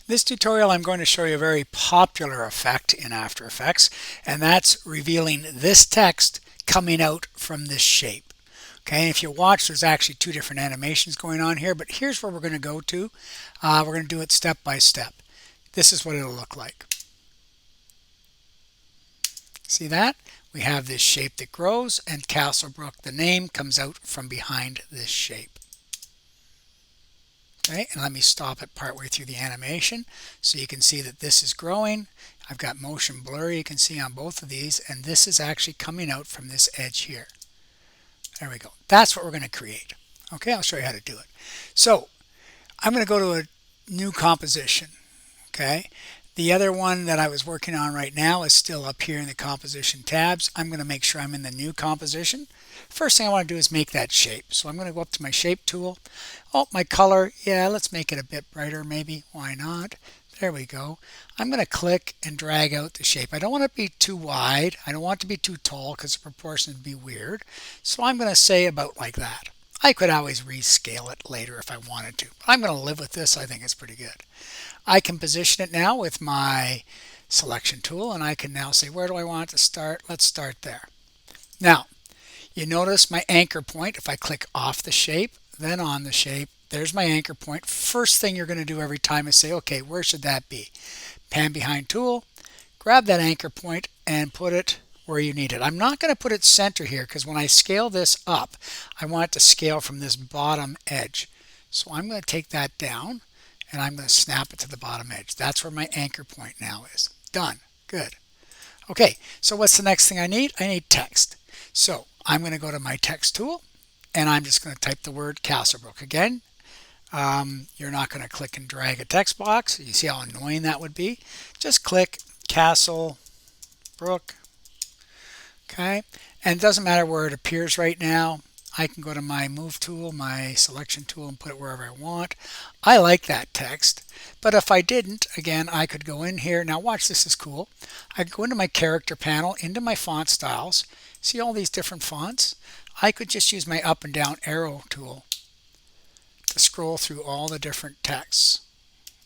This tutorial I'm going to show you a very popular effect in After Effects, and that's revealing this text coming out from this shape. Okay, and if you watch, there's actually two different animations going on here, but here's where we're going to go to. We're going to do it step by step. This is what it'll look like. See that? We have this shape that grows, and Castlebrook, the name, comes out from behind this shape. Okay, and let me stop it partway through the animation so you can see that this is growing. I've got motion blur you can see on both of these, and this is actually coming out from this edge here. There we go. That's what we're going to create. Okay, I'll show you how to do it. So I'm going to go to a new composition. Okay, the other one that I was working on right now is still up here in the composition tabs. I'm going to make sure I'm in the new composition. First thing I want to do is make that shape. So I'm going to go up to my shape tool. Oh, my color, yeah, let's make it a bit brighter maybe. Why not? There we go. I'm going to click and drag out the shape. I don't want it to be too wide. I don't want it to be too tall because the proportions would be weird. So I'm going to say about like that. I could always rescale it later if I wanted to. I'm going to live with this. I think it's pretty good. I can position it now with my selection tool, and I can now say, where do I want it to start? Let's start there. Now, you notice my anchor point. If I click off the shape, then on the shape, there's my anchor point. First thing you're going to do every time is say, okay, where should that be? Pan behind tool, grab that anchor point and put it where you need it. I'm not going to put it center here because when I scale this up, I want it to scale from this bottom edge. So I'm going to take that down and I'm going to snap it to the bottom edge. That's where my anchor point now is. Done. Good. Okay, so what's the next thing I need? I need text. So I'm going to go to my text tool and I'm just going to type the word Castlebrook. Again, you're not going to click and drag a text box. You see how annoying that would be? Just click Castlebrook. Okay, and it doesn't matter where it appears right now. I can go to my move tool, my selection tool, and put it wherever I want. I like that text, but if I didn't, again, I could go in here. Now watch, this is cool. I could go into my character panel, into my font styles. See all these different fonts? I could just use my up and down arrow tool to scroll through all the different texts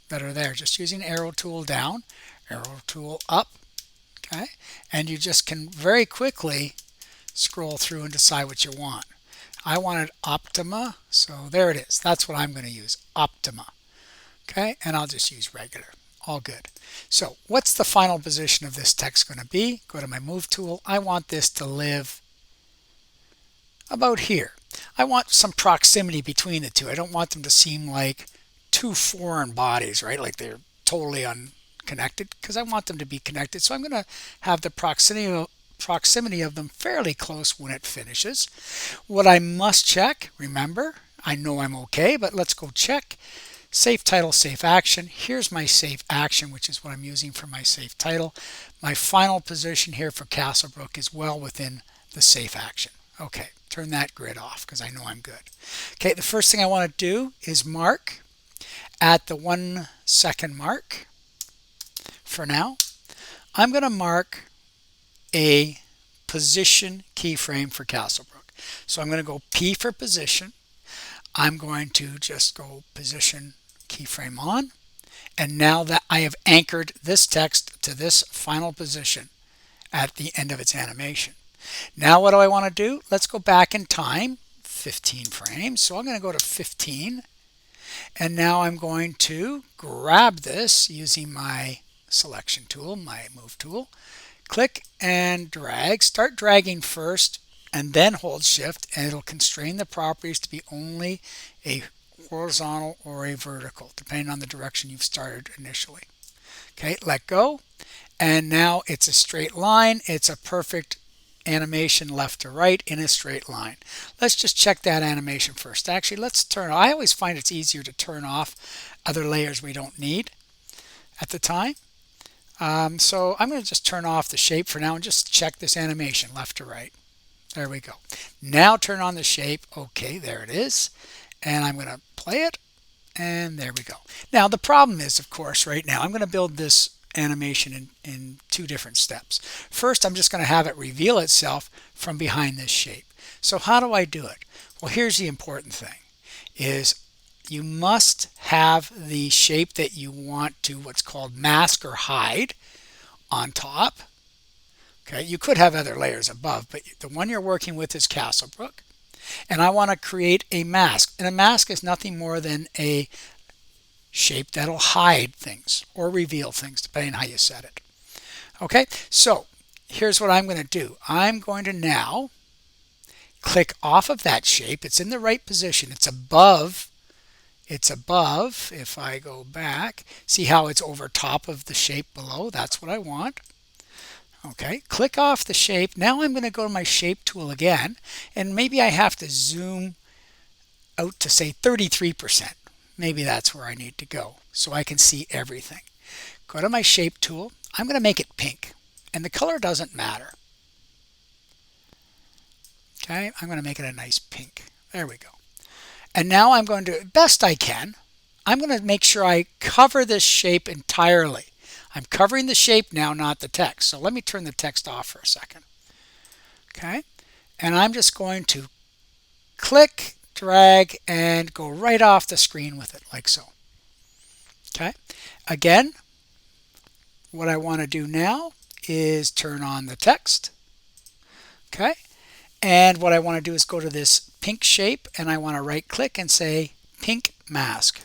that are there. Just using arrow tool down, arrow tool up, okay? And you just can very quickly scroll through and decide what you want. I wanted Optima, so there it is. That's what I'm going to use, Optima. Okay, and I'll just use regular. All good. So what's the final position of this text going to be? Go to my move tool. I want this to live about here. I want some proximity between the two. I don't want them to seem like two foreign bodies, right? Like they're totally unconnected, because I want them to be connected. So I'm going to have the proximity of them fairly close when it finishes. What I must check, remember, I know I'm okay, but let's go check. Save title, save action. Here's my save action, which is what I'm using for my save title. My final position here for Castlebrook is well within the save action. Okay, turn that grid off because I know I'm good. Okay, the first thing I want to do is mark at the 1 second mark. For now, I'm going to mark a position keyframe for Castlebrook. So I'm going to go P for position. I'm going to just go position keyframe on. And now that I have anchored this text to this final position at the end of its animation. Now what do I want to do? Let's go back in time, 15 frames. So I'm going to go to 15. And now I'm going to grab this using my selection tool, my move tool. Click and drag. Start dragging first and then hold shift, and it'll constrain the properties to be only a horizontal or a vertical, depending on the direction you've started initially. Okay, let go. And now it's a straight line. It's a perfect animation left to right in a straight line. Let's just check that animation first. Actually, let's turn. I always find it's easier to turn off other layers we don't need at the time. So I'm going to just turn off the shape for now and just check this animation left to right. There we go. Now turn on the shape. Okay, there it is. And I'm going to play it. And there we go. Now the problem is, of course, right now I'm going to build this animation in two different steps. First, I'm just going to have it reveal itself from behind this shape. So how do I do it? Well, here's the important thing, is you must have the shape that you want to what's called mask or hide on top. Okay, you could have other layers above, but the one you're working with is Castlebrook. And I want to create a mask. And a mask is nothing more than a shape that'll hide things or reveal things, depending on how you set it. Okay, so here's what I'm going to do. I'm going to now click off of that shape. It's in the right position. It's above. If I go back, see how it's over top of the shape below? That's what I want. Okay, click off the shape. Now I'm going to go to my shape tool again, and maybe I have to zoom out to say 33%. Maybe that's where I need to go so I can see everything. Go to my shape tool. I'm going to make it pink, and the color doesn't matter. Okay, I'm going to make it a nice pink. There we go. And now I'm going to, best I can, I'm going to make sure I cover this shape entirely. I'm covering the shape now, not the text. So let me turn the text off for a second. Okay, and I'm just going to click, drag, and go right off the screen with it, like so. Okay, again, what I want to do now is turn on the text. Okay, and what I want to do is go to this pink shape, and I want to right click and say pink mask.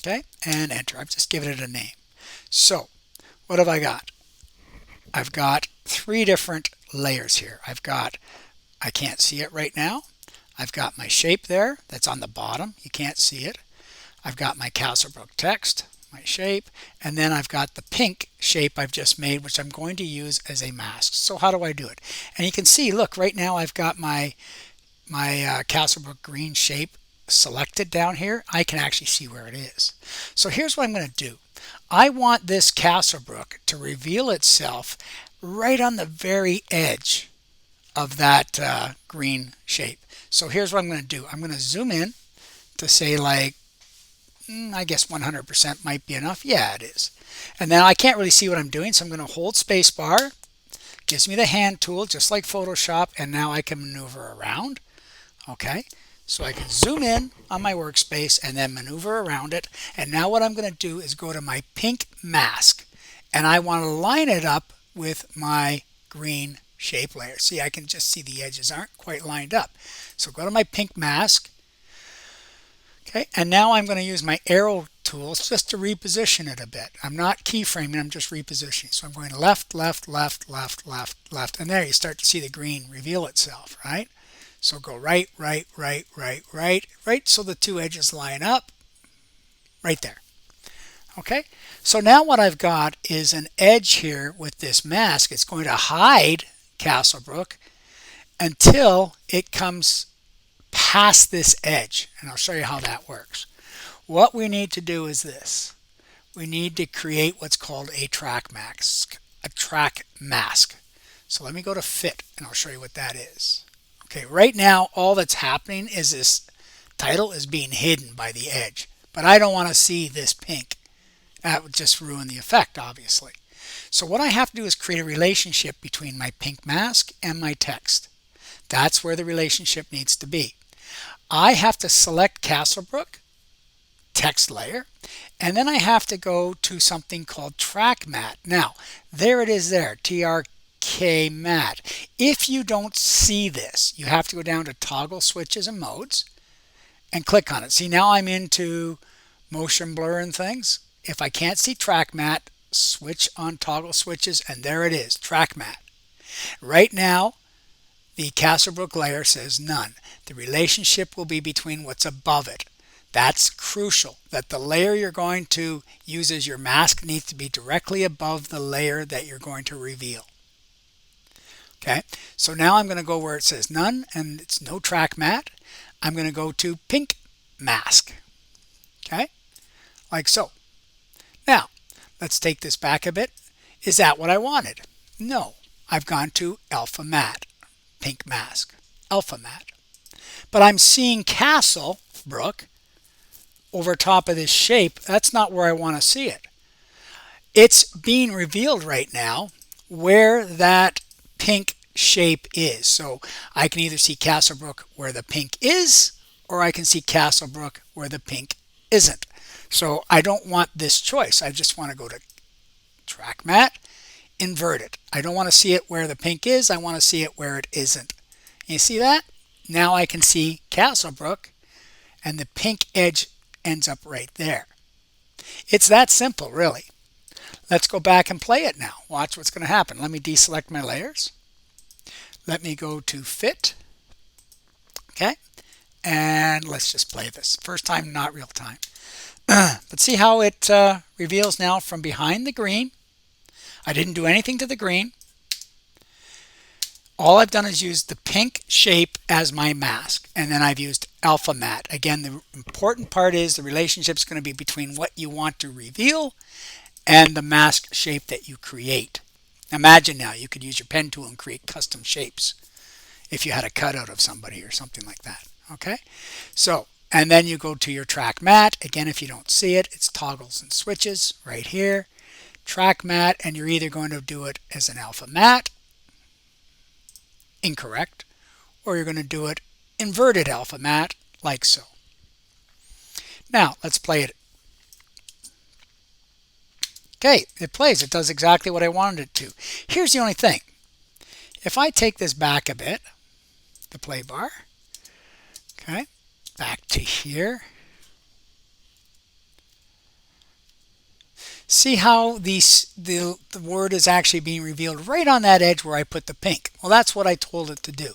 Okay, and enter. I've just given it a name. So what have I got? I've got 3 different layers here. I can't see it right now. I've got my shape there that's on the bottom. You can't see it. I've got my Castlebrook text, my shape, and then I've got the pink shape I've just made, which I'm going to use as a mask. So how do I do it? And you can see, look, right now I've got my Castlebrook green shape selected down here. I can actually see where it is. So here's what I'm going to do. I want this Castlebrook to reveal itself right on the very edge of that green shape. So here's what I'm going to do. I'm going to zoom in to say like, I guess 100% might be enough. Yeah, it is. And then I can't really see what I'm doing, so I'm going to hold spacebar. Gives me the hand tool, just like Photoshop, and now I can maneuver around. Okay, so I can zoom in on my workspace and then maneuver around it. And now what I'm going to do is go to my pink mask, and I want to line it up with my green shape layer. See, I can just see the edges aren't quite lined up. So go to my pink mask. Okay, and now I'm going to use my arrow tools just to reposition it a bit. I'm not keyframing, I'm just repositioning. So I'm going left, left, left, left, left, left, and there you start to see the green reveal itself, right? So go right, right, right, right, right, right, so the 2 edges line up, right there. Okay, so now what I've got is an edge here with this mask. It's going to hide Castlebrook until it comes past this edge, and I'll show you how that works. What we need to do is this. We need to create what's called a track mask. So let me go to fit, and I'll show you what that is. Okay, right now all that's happening is this title is being hidden by the edge, but I don't want to see this pink. That would just ruin the effect, obviously. So what I have to do is create a relationship between my pink mask and my text. That's where the relationship needs to be. I have to select Castlebrook text layer, and then I have to go to something called track matte. Now, there it is there, TRK matte. If you don't see this, you have to go down to toggle switches and modes and click on it. See, now I'm into motion blur and things. If I can't see track matte, switch on toggle switches, and there it is, track matte. Right now, the Castlebrook layer says none. The relationship will be between what's above it. That's crucial, that the layer you're going to use as your mask needs to be directly above the layer that you're going to reveal. Okay, so now I'm going to go where it says none and it's no track matte. I'm going to go to pink mask. Okay, like so. Now, let's take this back a bit. Is that what I wanted? No, I've gone to alpha matte, pink mask, alpha matte. But I'm seeing Castlebrook over top of this shape. That's not where I want to see it. It's being revealed right now where that pink shape is. So I can either see Castlebrook where the pink is, or I can see Castlebrook where the pink isn't. So I don't want this choice. I just want to go to track matte, invert it. I don't want to see it where the pink is. I want to see it where it isn't. You see that? Now I can see Castlebrook, and the pink edge ends up right there. It's that simple, really. Let's go back and play it now. Watch what's going to happen. Let me deselect my layers. Let me go to fit. Okay. And let's just play this. First time, not real time. But see how it reveals now from behind the green. I didn't do anything to the green. All I've done is use the pink shape as my mask, and then I've used alpha matte. Again, the important part is the relationship is going to be between what you want to reveal and the mask shape that you create. Imagine now you could use your pen tool and create custom shapes if you had a cutout of somebody or something like that. Okay, so and then you go to your track matte. Again, if you don't see it, it's toggles and switches right here. Track matte, and you're either going to do it as an alpha matte, incorrect, or you're going to do it inverted alpha matte, like so. Now let's play it. Okay, it plays. It does exactly what I wanted it to. Here's the only thing. If I take this back a bit, the play bar, okay, back to here. See how the word is actually being revealed right on that edge where I put the pink. Well, that's what I told it to do.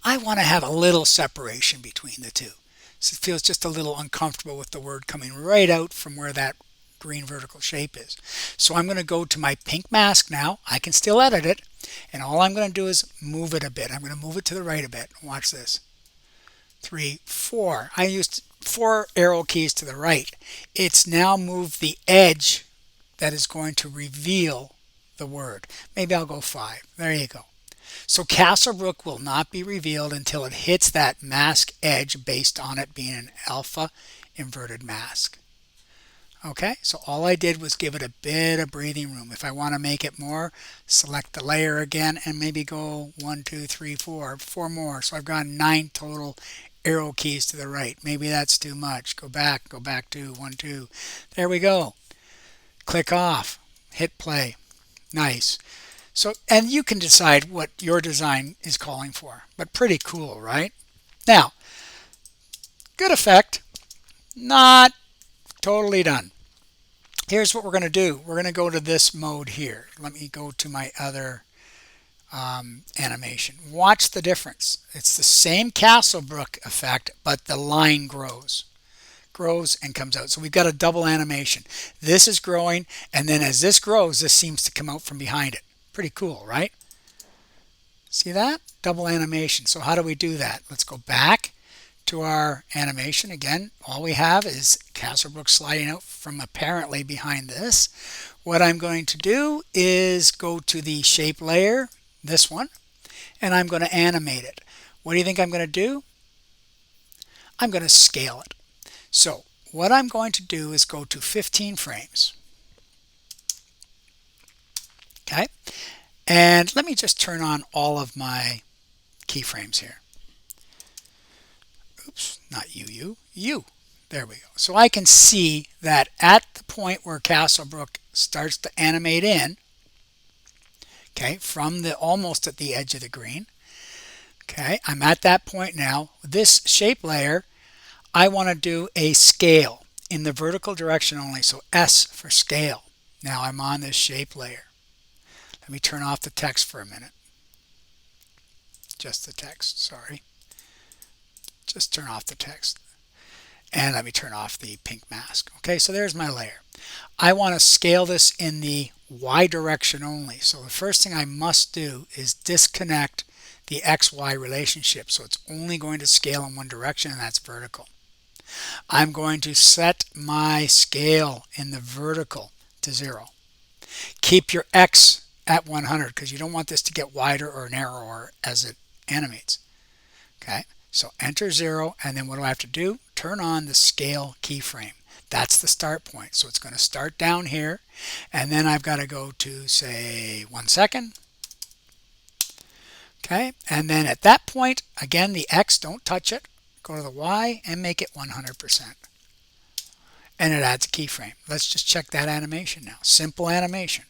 I want to have a little separation between the two. So it feels just a little uncomfortable with the word coming right out from where that green vertical shape is. So I'm going to go to my pink mask now. I can still edit it. And all I'm going to do is move it a bit. I'm going to move it to the right a bit. Watch this. 3, 4. I used 4 arrow keys to the right. It's now moved the edge that is going to reveal the word. Maybe I'll go 5. There you go. So Castlebrook will not be revealed until it hits that mask edge based on it being an alpha inverted mask. Okay, so all I did was give it a bit of breathing room. If I want to make it more, select the layer again and maybe go 1, 2, 3, 4, 4 more. So I've got 9 total arrow keys to the right. Maybe that's too much. Go back to 1, 2. There we go. Click off, hit play. Nice. So, and you can decide what your design is calling for, but pretty cool, right? Now, good effect, not totally done. Here's what we're going to do. We're going to go to this mode here. Let me go to my other animation. Watch the difference. It's the same Castlebrook effect, but the line grows and comes out. So we've got a double animation. This is growing, and then as this grows, this seems to come out from behind it. Pretty cool, right? See that? Double animation. So how do we do that? Let's go back to our animation. Again, all we have is Castlebrook sliding out from apparently behind this. What I'm going to do is go to the shape layer, this one, and I'm going to animate it. What do you think I'm going to do? I'm going to scale it. So what I'm going to do is go to 15 frames. Okay, and let me just turn on all of my keyframes here. Oops, not you. There we go. So I can see that at the point where Castlebrook starts to animate in, okay, from the almost at the edge of the green. Okay, I'm at that point now. This shape layer, I want to do a scale in the vertical direction only, so S for scale. Now I'm on this shape layer. Let me turn off the text for a minute. Just the text, sorry. Just turn off the text. And let me turn off the pink mask. Okay, so there's my layer. I want to scale this in the Y direction only. So the first thing I must do is disconnect the XY relationship. So it's only going to scale in one direction, and that's vertical. I'm going to set my scale in the vertical to 0. Keep your X at 100 because you don't want this to get wider or narrower as it animates. Okay, so enter 0, and then what do I have to do? Turn on the scale keyframe. That's the start point. So it's going to start down here, and then I've got to go to, say, 1 second. Okay, and then at that point, again, the X, don't touch it. Go to the Y and make it 100%. And it adds a keyframe. Let's just check that animation now. Simple animation.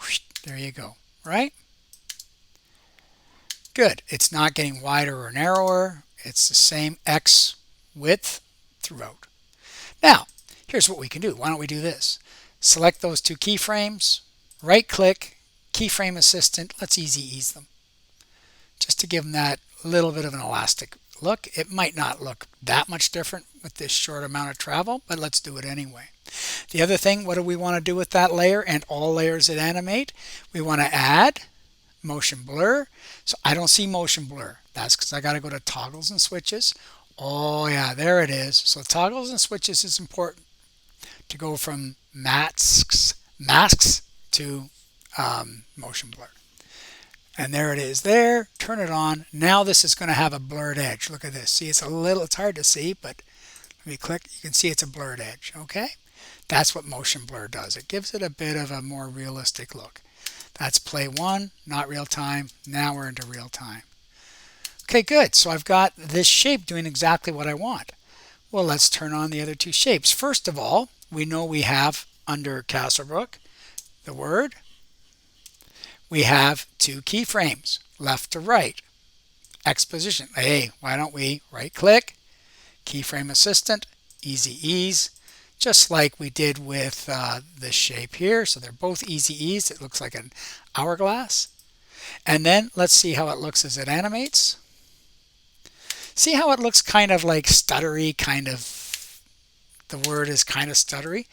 Whoosh, there you go, right? Good. It's not getting wider or narrower. It's the same X width throughout. Now, here's what we can do. Why don't we do this? Select those two keyframes, right click, keyframe assistant. Let's easy ease them. Just to give them that little bit of an elastic look. It might not look that much different with this short amount of travel, but let's do it anyway. The other thing, what do we want to do with that layer and all layers that animate? We want to add motion blur. So I don't see motion blur. That's because I got to go to toggles and switches. Oh yeah, there it is. So toggles and switches is important to go from masks to motion blur. And there it is there. Turn it on. Now this is going to have a blurred edge. Look at this. See, it's it's hard to see, but let me click. You can see it's a blurred edge. Okay? That's what motion blur does. It gives it a bit of a more realistic look. That's play one, not real time. Now we're into real time. Okay, good. So I've got this shape doing exactly what I want. Well, let's turn on the other two shapes. First of all, we know we have under Castlebrook the word. We have two keyframes, left to right. X position. Hey, why don't we right click, keyframe assistant, easy ease, just like we did with this shape here. So they're both easy ease. It looks like an hourglass. And then let's see how it looks as it animates. See how it looks kind of like stuttery, the word is kind of stuttery.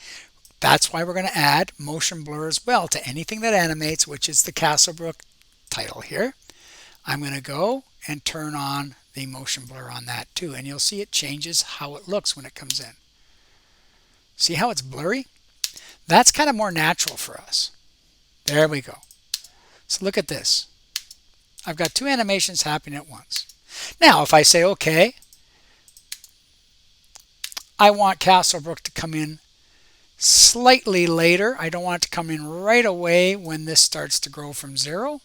That's why we're going to add motion blur as well to anything that animates, which is the Castlebrook title here. I'm going to go and turn on the motion blur on that too, and you'll see it changes how it looks when it comes in. See how it's blurry? That's kind of more natural for us. There we go. So look at this. I've got two animations happening at once. Now, if I say, okay, I want Castlebrook to come in slightly later. I don't want it to come in right away when this starts to grow from 0.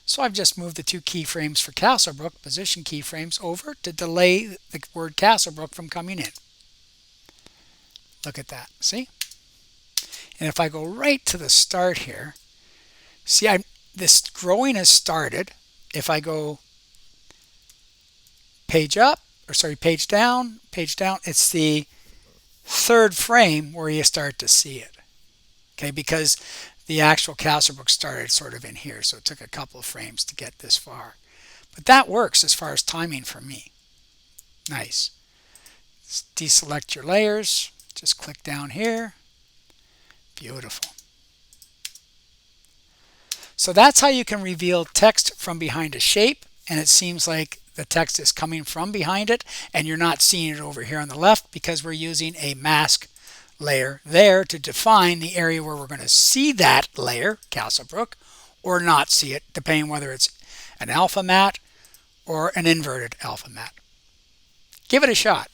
So I've just moved the two keyframes for Castlebrook, position keyframes, over to delay the word Castlebrook from coming in. Look at that. See? And if I go right to the start here, see, this growing has started. If I go page down, it's the third frame where you start to see it. Okay, because the actual Castlebrook started sort of in here, so it took a couple of frames to get this far. But that works as far as timing for me. Nice. Deselect your layers. Just click down here. Beautiful. So that's how you can reveal text from behind a shape, and it seems like the text is coming from behind it, and you're not seeing it over here on the left because we're using a mask layer there to define the area where we're going to see that layer, Castlebrook, or not see it, depending whether it's an alpha matte or an inverted alpha matte. Give it a shot.